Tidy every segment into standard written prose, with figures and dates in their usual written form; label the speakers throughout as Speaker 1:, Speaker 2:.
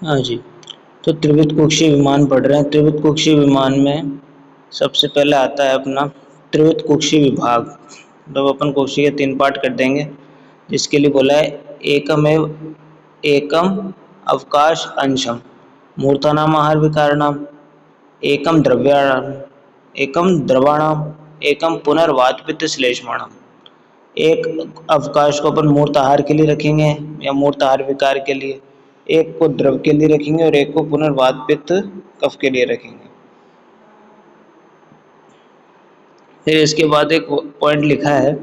Speaker 1: हाँ जी। तो त्रिविधकोशीय विमान पढ़ रहे हैं। त्रिविधकोशीय विमान में सबसे पहले आता है अपना त्रिविधकोशीय विभाग। तो अपन कोशी के 3 पार्ट कर देंगे, जिसके लिए बोला है एकमेव एकम अवकाश अंशम मूर्तानाम आहार विकाराणाम एकम द्रव्याणाम एकम द्रवाणाम एकम पुनर्वातपित्त श्लेष्माणाम। एक अवकाश को अपन मूर्त आहार के लिए रखेंगे या मूर्त आहार विकार के लिए, एक को द्रव के लिए रखेंगे और एक को पुनर्वात पित्त कफ के लिए रखेंगे। फिर इसके बाद एक पॉइंट लिखा है,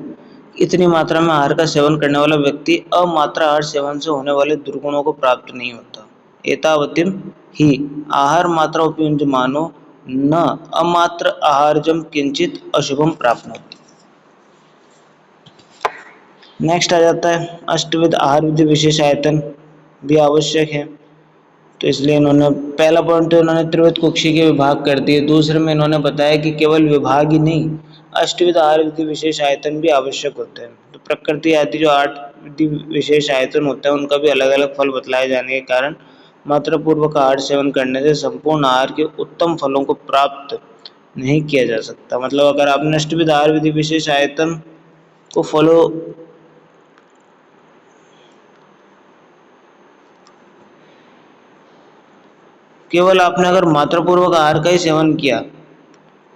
Speaker 1: इतनी मात्रा में आहार का सेवन करने वाला व्यक्ति अमात्रा आहार सेवन से होने वाले दुर्गुणों को प्राप्त नहीं होता। एतावतिम ही आहार मात्रा उपयुज्यमानो न अमात्र आहारजम किंचित अशुभम प्राप्नोति। नेक्स्ट आ जाता है अष्टविध आहार विधि विशेष आयतन भी आवश्यक है। तो इसलिए इन्होंने पहला पॉइंट तो इन्होंने त्रिविधकोशीय के विभाग कर दिए। दूसरे में इन्होंने बताया कि केवल विभाग ही नहीं, अष्टविध आहार विधि विशेष आयतन भी आवश्यक होते हैं। तो प्रकृति आदि जो 8 विधि विशेष आयतन होता है उनका भी अलग अलग फल बतलाए जाने के कारण मात्रा पूर्वक आहार सेवन करने से संपूर्ण आहार के उत्तम फलों को प्राप्त नहीं किया जा सकता। मतलब अगर आपने अष्टविध आहार विधि विशेष आयतन को फॉलो केवल आपने अगर मात्रापूर्वक आहार का ही सेवन किया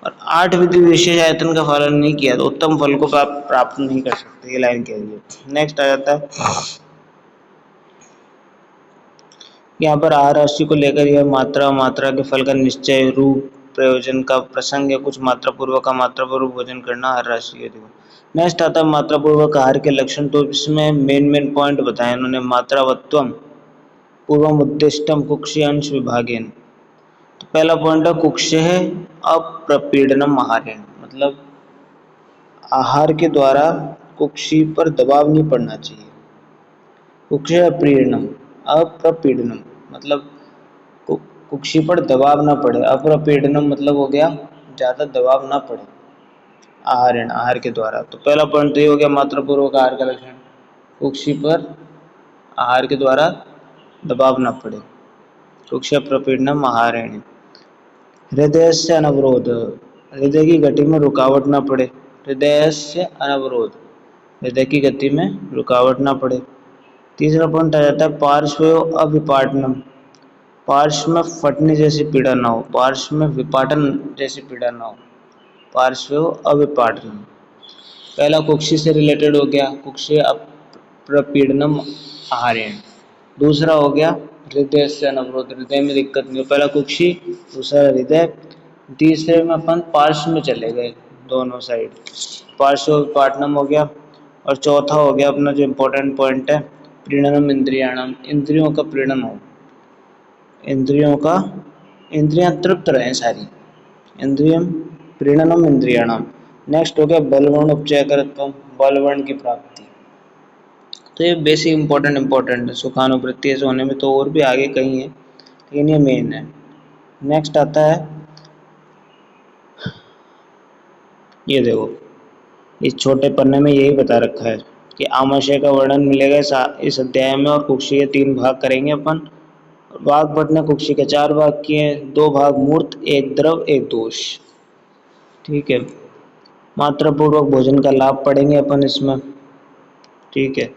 Speaker 1: और 8 विधि विशेष आयतन का पालन नहीं किया तो उत्तम फल को प्राप्त नहीं कर सकते। ये लाइन कह रही है। नेक्स्ट आ जाता है यहाँ पर आहार राशि को लेकर यह मात्रा के फल का निश्चय रूप प्रयोजन का प्रसंग है। कुछ मात्रापूर्वक का मात्रापूर्वक भोजन करना आहार राशि के देखो। नेक्स्ट आता है मात्रापूर्वक आहार के लक्षण। तो इसमें मेन पॉइंट बताए उन्होंने, मात्रावत्वम पूर्वम उद्दिष्टम कुक्षी अंश विभागेन। तो पहला पॉइंट है कुक्षे है अप्रपीडनम आहारेण, मतलब आहार के द्वारा कुक्षी पर दबाव नहीं पड़ना चाहिए। कुक्षे अप्रीडनम अप्रपीडनम मतलब कुक्षी पर दबाव ना पड़े। अप्रपीडनम मतलब हो गया ज़्यादा दबाव ना पड़े आहारेण आहार के द्वारा। तो पहला पॉइंट तो ये हो गया मात्रापूर्वक आहार का लक्षण, कुक्षी पर आहार के द्वारा दबाव ना पड़े। कुक्षी अप्रपीडनम आहारेण। हृदय से अनवरोध, हृदय की गति में रुकावट ना पड़े। हृदय से अनवरोध, हृदय की गति में रुकावट ना पड़े। तीसरा पॉइंट आ जाता है पार्श्व अविपाटनम, पार्श्व में फटने जैसी पीड़ा ना हो, पार्श्व में विपाटन जैसी पीड़ा ना हो। पार्श्व अविपाटनम पहला कुक्षी से रिलेटेड हो गया, कुक्षी अप्रपीडनम आहारेण। दूसरा हो गया हृदय से अनवरोध, हृदय में दिक्कत नहीं हो। पहला कुक्षी, दूसरा हृदय, तीसरे में अपन पार्श्व में चले गए, दोनों साइड पार्श्व विपाटनम हो गया। और चौथा हो गया अपना जो इम्पोर्टेंट पॉइंट है प्रीणनम इंद्रियाणाम, इंद्रियों का प्रीणन हो, इंद्रियां तृप्त रहें सारी, इंद्रियम प्रीणनम इंद्रियाणाम। नेक्स्ट हो गया बलवर्ण उपचयकरत्वम, बलवर्ण की प्राप्ति। तो ये बेसिक इम्पोर्टेंट है। सुखानुवृत्ति ऐसे होने में तो और भी आगे कहीं है लेकिन ये मेन है। नेक्स्ट आता है ये देखो, इस छोटे पन्ने में यही बता रखा है कि आमाशय का वर्णन मिलेगा इस अध्याय में। और कुक्षी के 3 भाग करेंगे अपन। वाग्भट ने कुक्षी के 4 भाग किए, 2 भाग मूर्त, 1 द्रव, 1 दोष। ठीक है। मात्रापूर्वक भोजन का लाभ पढ़ेंगे अपन इसमें। ठीक है।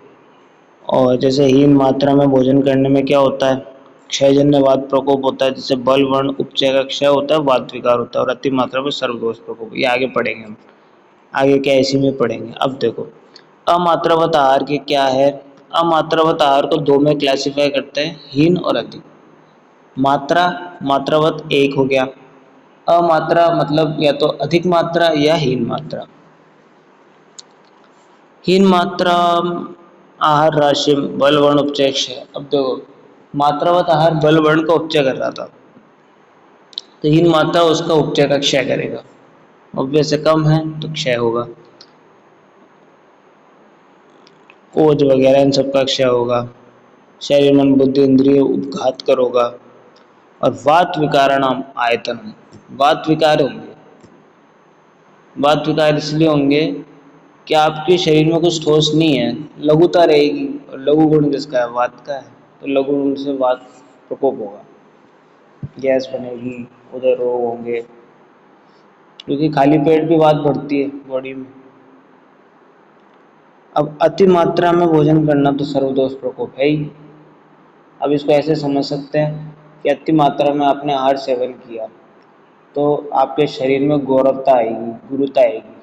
Speaker 1: और जैसे हीन मात्रा में भोजन करने में क्या होता है, क्षयजन्य वात प्रकोप होता है, जिससे बल वर्ण उपचय का क्षय होता है, वात विकार होता है। और अति मात्रा में सर्वदोष प्रकोप, ये आगे पढ़ेंगे हम, आगे क्या इसी में पढ़ेंगे। अब देखो अमात्रावत आहार के क्या है। अमात्रावत आहार को 2 में क्लासिफाई करते हैं, हीन और अति। मात्रावत 1 हो गया, अमात्रा मतलब या तो अधिक मात्रा या हीन मात्रा। हीन मात्रा आहार राशि बल वर्ण उपचय क्षय। अब देखो मात्रावत आहार बल वर्ण का उपचय कर रहा था, तो हीन मात्रा उसका उपचय का क्षय करेगा। ऑब्वियस है, कम है तो क्षय होगा, ओज वगैरह इन सब का क्षय होगा। शरीर मन बुद्धि इंद्रिय उपघात कर होगा। और वात विकाराणाम आयतन, वात विकार होंगे। वात विकार इसलिए होंगे कि आपके शरीर में कुछ ठोस नहीं है, लघुता रहेगी। और लघु गुण किसका है, वात का है, तो लघु गुण से वात प्रकोप होगा, गैस बनेगी, उधर रोग होंगे, क्योंकि खाली पेट भी वात बढ़ती है बॉडी में। अब अति मात्रा में भोजन करना तो सर्वदोष प्रकोप है ही। अब इसको ऐसे समझ सकते हैं कि अति मात्रा में आपने आहार सेवन किया तो आपके शरीर में गौरवता आएगी, गुरुता आएगी,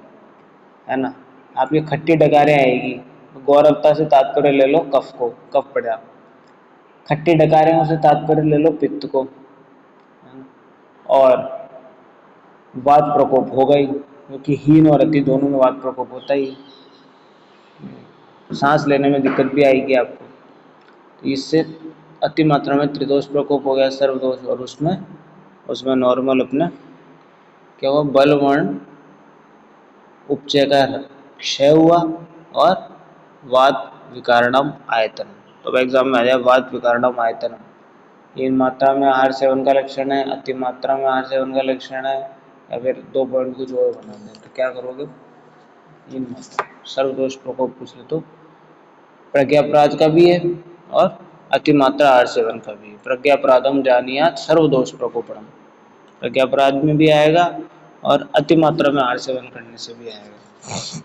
Speaker 1: है ना, आपकी खट्टी डकारें आएगी। गौरवता से तात्पर्य ले लो कफ को, कफ बढ़ा। खट्टी डकारें से तात्पर्य ले लो पित्त को, है ना? और वात प्रकोप होगा ही, क्योंकि हीन और अति दोनों में वात प्रकोप होता ही है। सांस लेने में दिक्कत भी आएगी आपको। तो इससे अति मात्रा में त्रिदोष प्रकोप हो गया, सर्वदोष, और उसमें उसमें नॉर्मल अपने क्या हुआ, बलवर्ण उपचय का क्षय हुआ और वात विकारणम आयतन। तो अब एग्जाम में आ जाए वात विकारणम आयतन, ये मात्रा में आहार सेवन का लक्षण है, अति मात्रा में आहार सेवन का लक्षण है, या फिर 2 पॉइंट कुछ और बना दें तो क्या करोगे, इन मात्रा सर्वदोष प्रकोप पूछ ले तो प्रज्ञापराध का भी है और अतिमात्रा आहार सेवन का भी है। प्रज्ञापराधम जानियात सर्वदोष प्रकोपणम, प्रज्ञापराध में भी आएगा और अतिमात्रा में आहार सेवन करने से भी आएगा।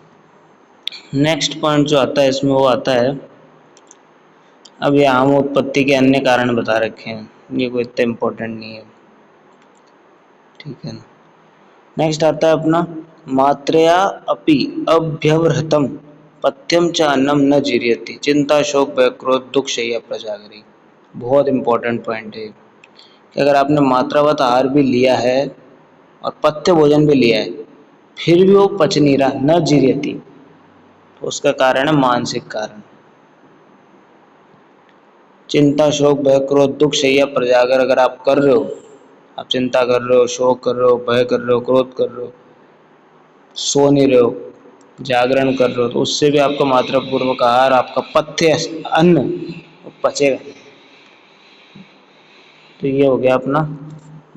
Speaker 1: नेक्स्ट पॉइंट जो आता है इसमें वो आता है, अब ये आम उत्पत्ति के अन्य कारण बता रखे हैं, ये कोई इतना इम्पोर्टेंट नहीं है, ठीक है ना। नेक्स्ट आता है अपना मात्रया अपि अभ्यवहृतम पथ्यम च अन्नम न जीर्यति चिंता शोक भय क्रोध दुख शय्या प्रजागरी। बहुत इंपॉर्टेंट पॉइंट है कि अगर आपने मात्रावत आहार भी लिया है और पथ्य भोजन भी लिया है फिर भी वो पच नहीं रहा, न जीर्यति, तो उसका कारण है मानसिक कारण। चिंता शोक भय क्रोध दुख शय्या प्रजागर अगर आप कर रहे हो, आप चिंता कर रहे हो, शोक कर रहे हो, भय कर रहे हो, क्रोध कर रहे हो, सो नहीं रहे हो, जागरण कर रहे हो, तो उससे भी आपका मात्रा पूर्वक आहार, आपका पथ्य अन्न पचेगा। तो ये हो गया अपना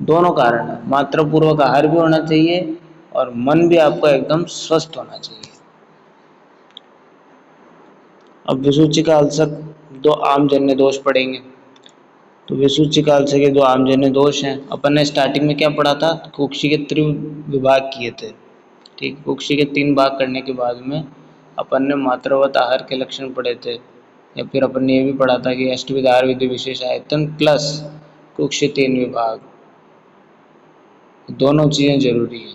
Speaker 1: दोनों कारण है, मात्रा पूर्वक आहार भी होना चाहिए और मन भी आपका एकदम स्वस्थ होना चाहिए। अब विसूचिका अल्सर 2 आमजन्य दोष पढ़ेंगे। तो विसूचिका अल्सर के 2 आमजन्य दोष हैं। अपन ने स्टार्टिंग में क्या पढ़ा था, कुक्षी के त्रिविभाग किए थे, ठीक। कुक्षी के 3 भाग करने के बाद में अपन ने मात्रावत आहार के लक्षण पढ़े थे, या फिर अपन ने ये भी पढ़ा था कि अष्टविध आहार विधि विशेष आयतन प्लस कुक्षी 3 विभाग, दोनों चीज़ें जरूरी है,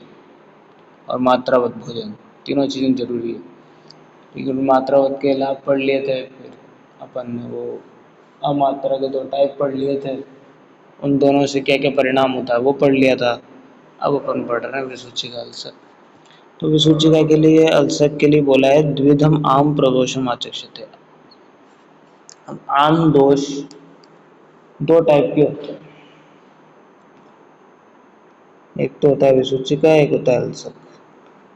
Speaker 1: और मात्रावत भोजन, तीनों चीज़ें जरूरी है। ठीक है, मात्रावत के लाभ पढ़ लिए थे, फिर अपन ने वो अमात्रा के 2 टाइप पढ़ लिए थे, उन दोनों से क्या क्या परिणाम होता है वो पढ़ लिया था। अब अपन पढ़ रहे हैं विसूचिका अल्सर। तो विसूचिका के लिए, अल्सर के लिए बोला है द्विधम आम प्रदोषम आचक्षते। अब आम दोष 2 टाइप के होते हैं, एक तो होता है विसूचिका, एक होता है अल्सर।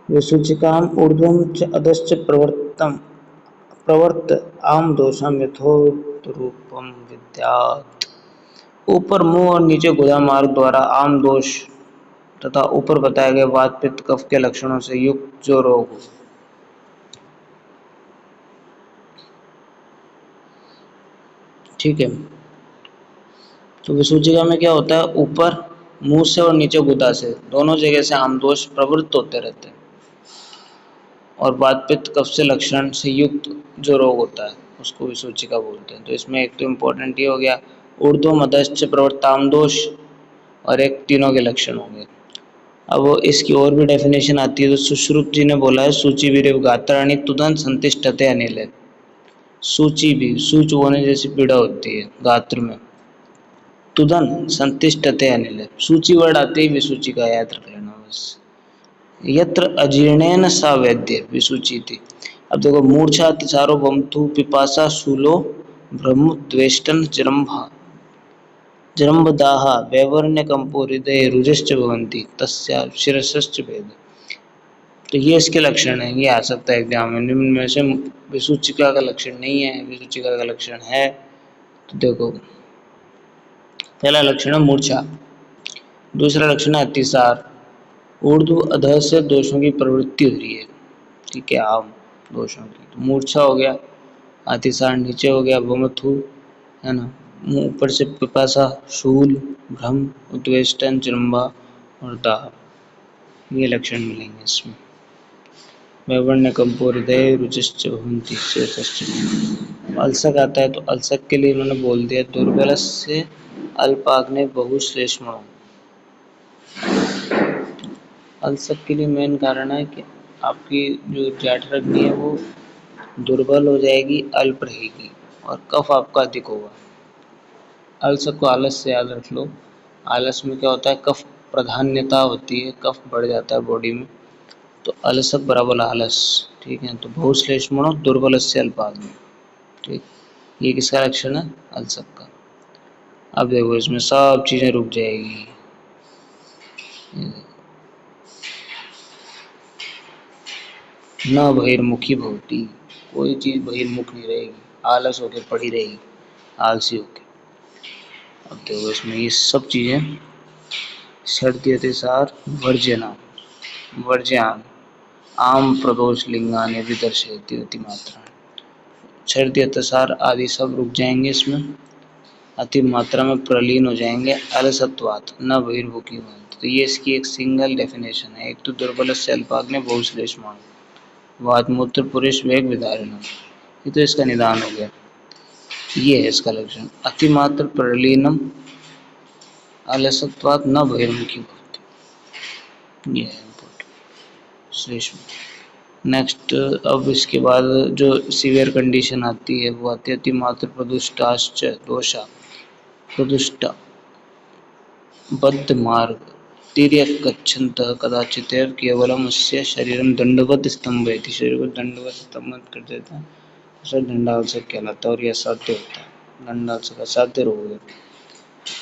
Speaker 1: विसूचिकाम ऊर्ध्वम च अधश्च प्रवर्त आम दोषम यथोक्त रूपम विद्यात्। ऊपर मुंह और नीचे गुदा मार्ग द्वारा आम दोष तथा ऊपर बताए गए वात पित्त कफ के लक्षणों से युक्त जो रोग हो, ठीक है। तो विसूचिका में क्या होता है, ऊपर मुंह से और नीचे गुदा से दोनों जगह से आम दोष प्रवृत्त होते रहते हैं, और वात पित्त कफ से लक्षण से युक्त जो रोग होता है उसको विसूचिका बोलते हैं। तो इसमें एक तो इम्पोर्टेंट ये हो गया ऊर्ध्व मदश्च प्रवृत्ताम दोष, और एक तीनों के लक्षण हो गए। अब इसकी और भी डेफिनेशन आती है, तो सुश्रुत जी ने बोला है सूची वीर्य गात्राणी तुदन संतिष्ठते अनिल। सूची भी, सूच होने जैसी पीड़ा होती है गात्र में, तुदन संतिष्ठते अनिल, सूची वर्ड आते ही विसूचिका याद रख लेना बस। यत्र अजीर्णेन सा वैद्य विसूची थी। अब देखो मूर्छा अतिसारो बमथु पिपासा शूलो ब्रह्मद्वेष्टन जरम्बदाह वैवर्ण्य कंपो हृदय रुजश्च भवन्ति तस्या शिरसश्च भेद। तो ये इसके लक्षण हैं, ये आ सकता है एग्जाम में। निम्न में से विसूचिका का लक्षण नहीं है, विसूचिका का लक्षण है। तो देखो पहला लक्षण है मूर्छा, दूसरा लक्षण है अतिसार, ऊर्ध्व अधः से दोषों की प्रवृत्ति हो रही है, ठीक है, आम दोषों की। तो मूर्छा हो गया, अतिसार नीचे हो गया, वमथु, है ना, मुंह ऊपर से पिपासा, शूल, भ्रम, उद्वेष्टन, जृंभा और दाह, ये लक्षण मिलेंगे इसमें। वैवर्ण्य कंपो हृदय रुचिश्च भवन्ति चेतश्च। अल्सक आता है तो अल्सक के लिए इन्होंने बोल दिया दुर्बलस्य अल्पाग्ने बहुश्लेष्मणो। अल्सक के लिए मेन कारण है कि आपकी जो जठराग्नि है वो दुर्बल हो जाएगी, अल्प रहेगी और कफ आपका अधिक होगा। अल्सक को आलस से याद रख लो। आलस में क्या होता है, कफ प्रधान्यता होती है, कफ बढ़ जाता है बॉडी में, तो अलसक बराबर आलस। ठीक है, तो बहुश्लेष्मणो दुर्बलस्य अल्पाग्नि। ठीक, ये किसका लक्षण है, अल्सक का। अब देखो इसमें सब चीजें रुक जाएगी। न बहिर्मुखी भवती, कोई चीज बहिर्मुख नहीं रहेगी, आलस होके पड़ी रहेगी, आलसी होके। अब देखो इसमें ये सब चीजें षड्यतिसार वर्ज्यना वर्ज्यान आम प्रदोष लिंगाने भी दर्शयती अति मात्रा। षड्यतिसार आदि सब रुक जाएंगे इसमें, अति मात्रा में प्रलीन हो जाएंगे, अलसत्वात् न बहिर्मुखी भवन्ति। तो ये इसकी एक सिंगल डेफिनेशन है। एक तो दुर्बल से अल्पाग्नि बहुश्लेष्मण, वातमूत्र पुरुष वेग विदारिणम, ये तो इसका निदान हो गया। ये है इसका लक्षण, अतिमात्र प्रलीनम अलसत्वात् न बहिर्मुखी भवति। ये है इम्पोर्टेंट श्लेष्म। नेक्स्ट, अब इसके बाद जो सीवियर कंडीशन आती है वो आती है अतिमात्र प्रदुष्टाश्च दोषा प्रदुष्टा बद्ध मार्ग तिर्यक गच्छन्तः कदाचित् केवलम अस्य शरीरम दंडवत स्तंभयति, शरीर को दंडवत स्तंभित कर देता है, उसे दंडाल्सक कहलाता है और यह असाध्य होता है। दंडाल्सक असाध्य रोग है।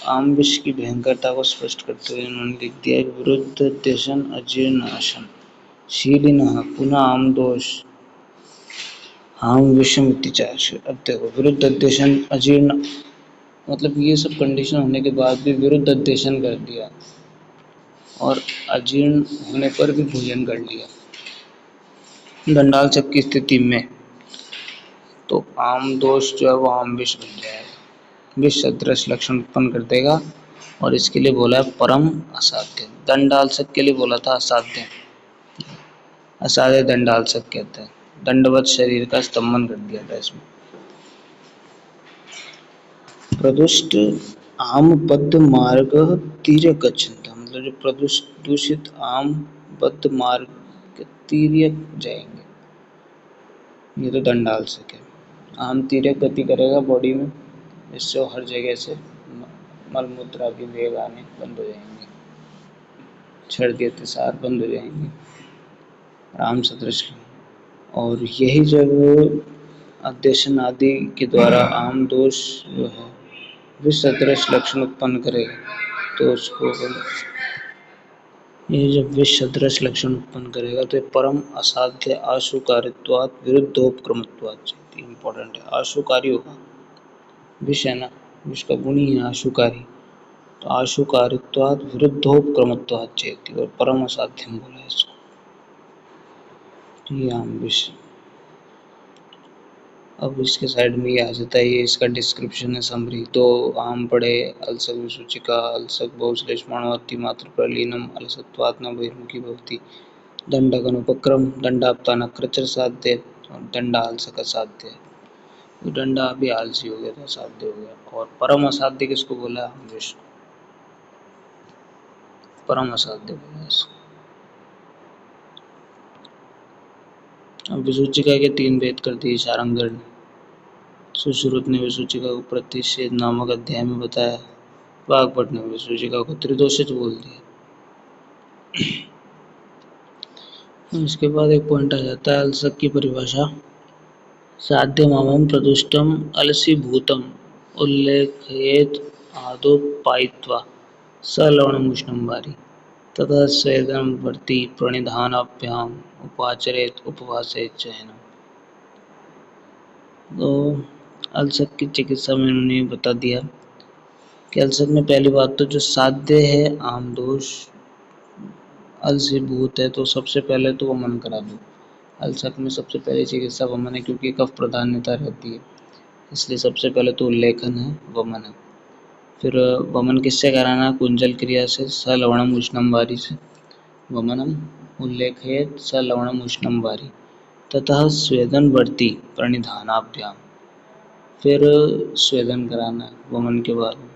Speaker 1: आम विष की भयंकरता को स्पष्ट करते हुए उन्होंने लिख दिया विरुद्ध देशन अजीर्णाशन शीलिनः पुनः आम दोष आम विषम इत्याच। अब देखो विरुद्ध देशन अजीर्ण, मतलब ये सब कंडीशन होने के बाद भी विरुद्ध अध्ययन कर दिया और अजीर्ण होने पर भी भोजन कर लिया दंडाल्सक की स्थिति में, तो आम दोष जो है वो आम विष बन जाएगा, विष सदृश लक्षण उत्पन्न कर देगा। और इसके लिए बोला है परम असाध्य। दंडाल्सक के लिए बोला था असाध्य, असाध्य दंडाल्सक कहते हैं। दंडवत शरीर का स्तंभन कर दिया था इसमें। प्रदुष्ट आम बद्ध मार्ग तीर्यक गच्छन्ति, मतलब जो प्रदूषित आम बद्ध मार्ग के तीर्यक जाएंगे, ये तो दंडाल्सक है। आम तीर्यक गति करेगा बॉडी में, इससे हर जगह से मलमूत्र आदि वेग आने बंद हो जाएंगे, षड्यतिसार बंद हो जाएंगे, आम सदृश। और यही जब अध्ययन आदि के द्वारा आम दोष जो है विष सदृश लक्षण उत्पन्न करेगा, तो उसको ये जब विष सदृश लक्षण उत्पन्न करेगा तो ये परम असाध्य आशुकारित्वात् विरुद्धोपक्रमत्वात्, इम्पोर्टेंट है, आशुकारी होगा। विष है ना, विष का गुण ही है आशुकारी, तो आशुकारित्वात् विरुद्धोपक्रमत्वात् चेति, और परम असाध्यम बोला है इसको। ये आम विष। अब इसके साइड में ये आ जाता है, ये इसका डिस्क्रिप्शन है, समरी। तो आम पढ़े अलसक विसूचिका अलसक बहुश्लेष्मणो अतिमात्र प्रलीनम अलसत्वात् न बहिर्मुखी भवति, दंडक अनुपक्रम दंडाप्ता नक्रचर साध्य और दंडा अलसक असाध्य। तो दंडा अभी आलसी हो गया था, असाध्य हो गया। और परम असाध्य किसको बोला, आम विष को परम असाध्य बोला इसको। अब विसूचिका के 3 भेद कर दिए शारंगधर ने। सुश्रुत ने विसूचिका को प्रतिषेध नामक अध्याय में बताया, वाग्भट ने विसूचिका को त्रिदोषज बोल दिया। इसके बाद एक पॉइंट आ जाता है अलसक की परिभाषा, साध्यमामं प्रदुष्टम अलसीभूतम उल्लेखयेत् आदौ पायित्वा सलवणम् उष्णं वारि ततः स्वेदनं वर्ति प्रणिधानाभ्याम उपाचरेत् उपवासेत् शयनम्। तो अलसक की चिकित्सा में उन्होंने बता दिया कि अलसक में पहली बात तो जो साध्य है आम दोष, अलसीभूत है, तो सबसे पहले तो वमन करा दो। अलसक में सबसे पहले चिकित्सा वमन है, क्योंकि कफ प्रधान्यता रहती है, इसलिए सबसे पहले तो उल्लेखन है, वमन है। फिर वमन किससे कराना है? कुंजल क्रिया से, स लवणम उष्णम वारी से। वमनम उल्लेखेत स लवणम उष्णम वारी ततः स्वेदनवर्ती प्रणिधानाभ्याम। फिर स्वेदन कराना है वमन के बाद में।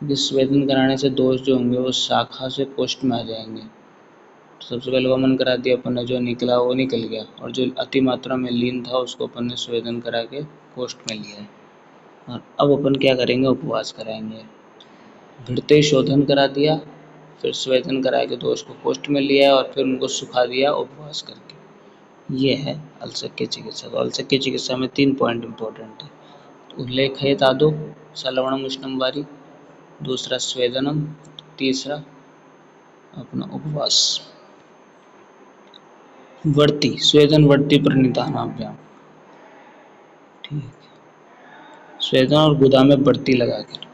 Speaker 1: जिस स्वेदन कराने से दोष जो होंगे वो शाखा से कोष्ठ में आ जाएंगे। तो सबसे पहले वमन करा दिया अपन ने, जो निकला वो निकल गया, और जो अति मात्रा में लीन था उसको अपन ने स्वेदन करा के कोष्ठ में लिया है। और अब अपन क्या करेंगे? उपवास कराएंगे। भिड़ते शोधन करा दिया, फिर स्वेदन करा के दोष को कोष्ठ में लिया और फिर उनको सुखा दिया उपवास करके। ये है अल्सक्य चिकित्सा। तो अल्सक्य चिकित्सा में 3 पॉइंट इंपॉर्टेंट है। उल्लेखयेत आदौ सलवणम उष्णम वारी, दूसरा स्वेदनम, तीसरा अपना उपवास। वर्ती, स्वेदन वर्ती प्रणिधानाभ्याम। ठीक है। स्वेदन और गुदा में वर्ती लगाकर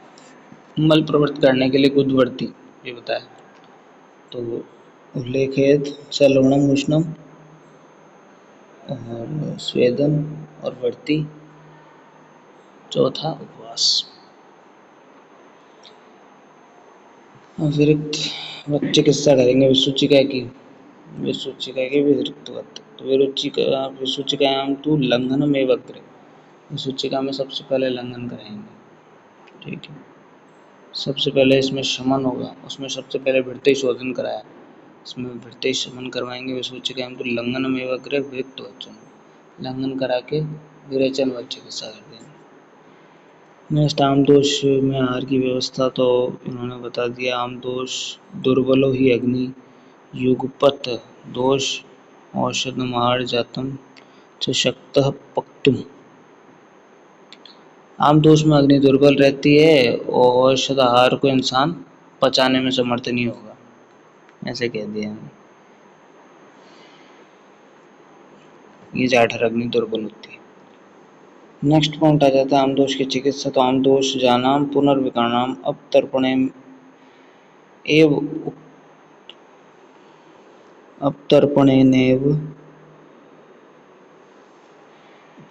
Speaker 1: मल प्रवृत्त करने के लिए गुदवर्ती ये बताया। तो उल्लेखयेत सलवणम उष्णम और स्वेदन और वर्ती, चौथा उपवास। अतिरिक्त चिकित्सा करेंगे विसूचिका की। विसूचिका की विरुद्धवत। तो विसूचिकायां तु लंघनमेव अग्रे। विसूचिका में सबसे पहले लंघन कराएंगे। ठीक है। सबसे पहले इसमें शमन होगा, उसमें सबसे पहले भिड़ते शोधन कराया, इसमें भिड़ते शमन करवाएंगे। विसूचिकायां तु लंघनमेव अग्रे विरुद्धवचन, लंघन करा के विरेचन व चिकित्सा कर देंगे। नेक्स्ट आमदोष में आहार की व्यवस्था तो इन्होंने बता दिया। आमदोष दुर्बलो ही अग्नि युगपत दोष औषधम आहार जातम च शक्तः पक्तुम। आमदोष में अग्नि दुर्बल रहती है और औषध आहार को इंसान पचाने में समर्थ नहीं होगा, ऐसे कह दिया। ये जाठर अग्नि दुर्बल होती है। नेक्स्ट पॉइंट आ जाता है आमदोष की चिकित्सा। तो आमदोष जानाम पुनर्विकारणाम अपतर्पणेनेव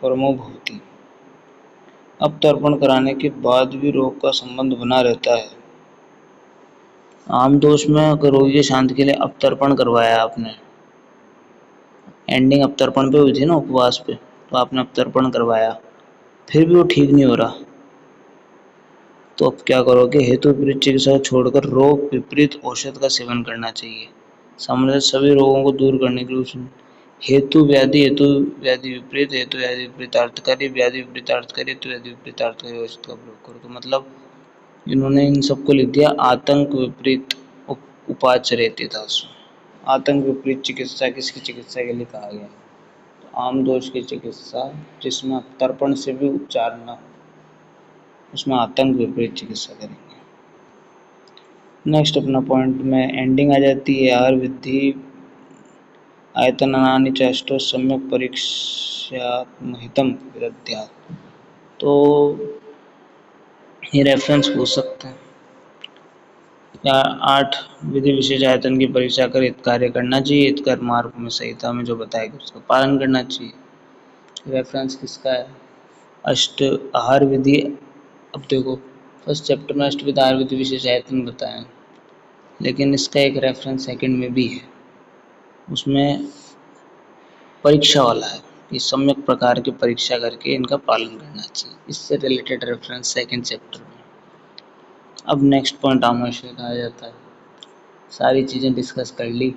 Speaker 1: परमो भवति। अपतर्पण कराने के बाद भी रोग का संबंध बना रहता है। आमदोष में अगर रोगी के शांति के लिए अपतर्पण करवाया आपने, एंडिंग अपतर्पण पे हुई थी ना उपवास पे, तो आपने अपतर्पण करवाया, फिर भी वो ठीक नहीं हो रहा, तो अब क्या करोगे? हेतु विपरीत चिकित्सा को छोड़कर रोग विपरीत औषध का सेवन करना चाहिए। सामान्य सभी रोगों को दूर करने के लिए हेतु व्याधि विपरीत, हेतु व्याधि विपरीतार्थकारी, व्याधि विपरीतार्थकारी, हेतु व्याधि विपरीतार्थकारी औषध का प्रयोग करो। तो मतलब इन्होंने इन सबको लिख दिया आतंक विपरीत उपाचरेति था उसमें। आतंक विपरीत चिकित्सा किसकी चिकित्सा के लिए कहा गया? तो आम दोष की चिकित्सा जिसमें तर्पण से भी उपचार न हो, उसमें आतंक विपरीत चिकित्सा करेंगे। नेक्स्ट अपना पॉइंट में एंडिंग आ जाती है। आहार विधि आयतनानि चेष्टो सम्यक परीक्षात्महितम विदध्यात्। तो ये रेफरेंस पूछ सकते हैं। या 8 विधि विशेष आयतन की परीक्षा कर हित कार्य करना चाहिए। हितकर मार्ग में संहिता में जो बताएगा उसका पालन करना चाहिए। रेफरेंस किसका है? अष्ट आहार विधि। अब देखो फर्स्ट चैप्टर में अष्टविध आहार विधि विशेष आयतन बताया, लेकिन इसका एक रेफरेंस सेकंड में भी है, उसमें परीक्षा वाला है कि सम्यक प्रकार की परीक्षा करके इनका पालन करना चाहिए। इससे रिलेटेड रेफरेंस सेकंड चैप्टर में। अब नेक्स्ट पॉइंट आमाशय का आ जाता है। सारी चीज़ें डिस्कस कर ली,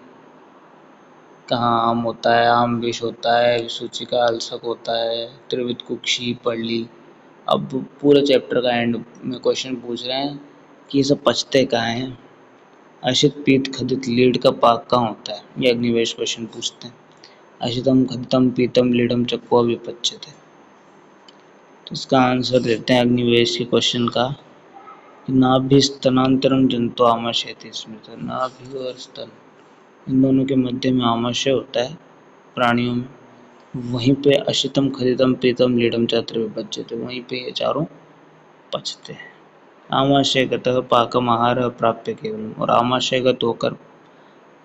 Speaker 1: कहाँ आम होता है, आम विष होता है, विसूचिका अल्सक होता है, त्रिविध कुक्षी पढ़ ली। अब पूरे चैप्टर का एंड में क्वेश्चन पूछ रहे हैं कि ये सब पचते कहाँ हैं। अशित पीत खदित लीड का पाक कहाँ होता है, ये अग्निवेश क्वेश्चन पूछते हैं। अशितम खदितम पीतम लीडम चक्वा विपच्यते। तो इसका आंसर देते हैं अग्निवेश के क्वेश्चन का, नाभि स्तनांतरम जंतु आमाशयति स्मृत। नाभि और स्तन इन दोनों के मध्य में आमाशय होता है प्राणियों में, वहीं पे अशितम खदितम पीतम लीडम चात्र विपच्यते, वहीं पे ये चारों पचते हैं। आमाशयगतः पाकम आहार प्राप्य केवलम, और आमाशयगत होकर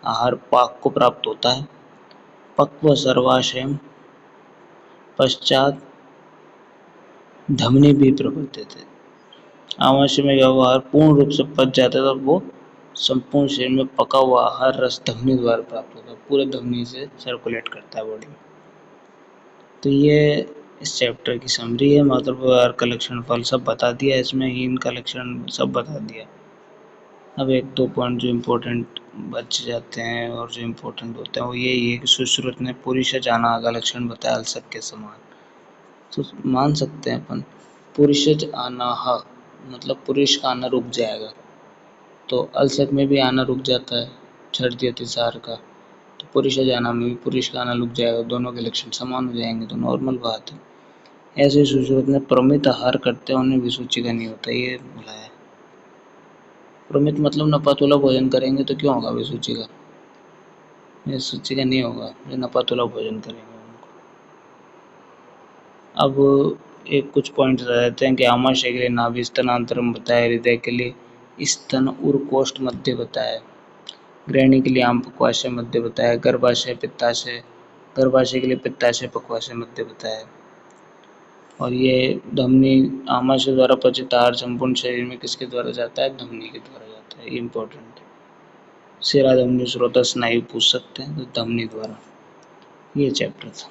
Speaker 1: आहार पाक को प्राप्त होता है। पक्व सर्वाशयम पश्चात धमनी भी प्रवर्तित है। आमाशय में व्यवहार पूर्ण रूप से पच जाता है और वो संपूर्ण शरीर में पका हुआ आहार रस धमनी द्वारा प्राप्त होता है, पूरे धमनी से सर्कुलेट करता है बॉडी में। तो ये इस चैप्टर की समरी है। मातृव्यवहार का लक्षण फल सब बता दिया इसमें, हीन का लक्षण सब बता दिया। अब एक दो पॉइंट जो इम्पोर्टेंट बच जाते हैं और जो इम्पोर्टेंट होते हैं वो यही है कि सुश्रुत ने पुरुष जाना का लक्षण बताया अलसक के समान। तो मान सकते हैं अपन पुरुषज आनाहा मतलब पुरुष का आना रुक जाएगा, तो अलसक में भी आना रुक जाता है छर्दी अतिसार का, तो पुरुषज आना में भी पुरुष का आना रुक जाएगा, दोनों के लक्षण समान हो जाएंगे, तो नॉर्मल बात है। ऐसे सुश्रुत ने प्रमित आहार करते हैं उन्हें विसूची का नहीं होता, ये बोला है। प्रमित मतलब नपातुला भोजन करेंगे तो क्यों होगा विसूची का? विसूची का नहीं होगा, जो नपातुला भोजन करेंगे। अब एक कुछ पॉइंट्स आ जाते हैं कि आमाशय के लिए नाभि स्तनांतरम बताया, हृदय के लिए स्तन उरकोष्ठ मध्य बताया, गृहिणी के लिए आम पक्वाशय मध्य बताया, गर्भाशय पित्ताशय, गर्भाशय के लिए पित्ताशय पक्वाशय मध्य बताया। और ये धमनी आमाशय द्वारा पचित आहार संपूर्ण शरीर में किसके द्वारा जाता है? धमनी के द्वारा जाता है, इम्पोर्टेंट है। शिरा धमनी स्रोत स्नायु पूछ सकते हैं, तो धमनी द्वारा। ये चैप्टर था।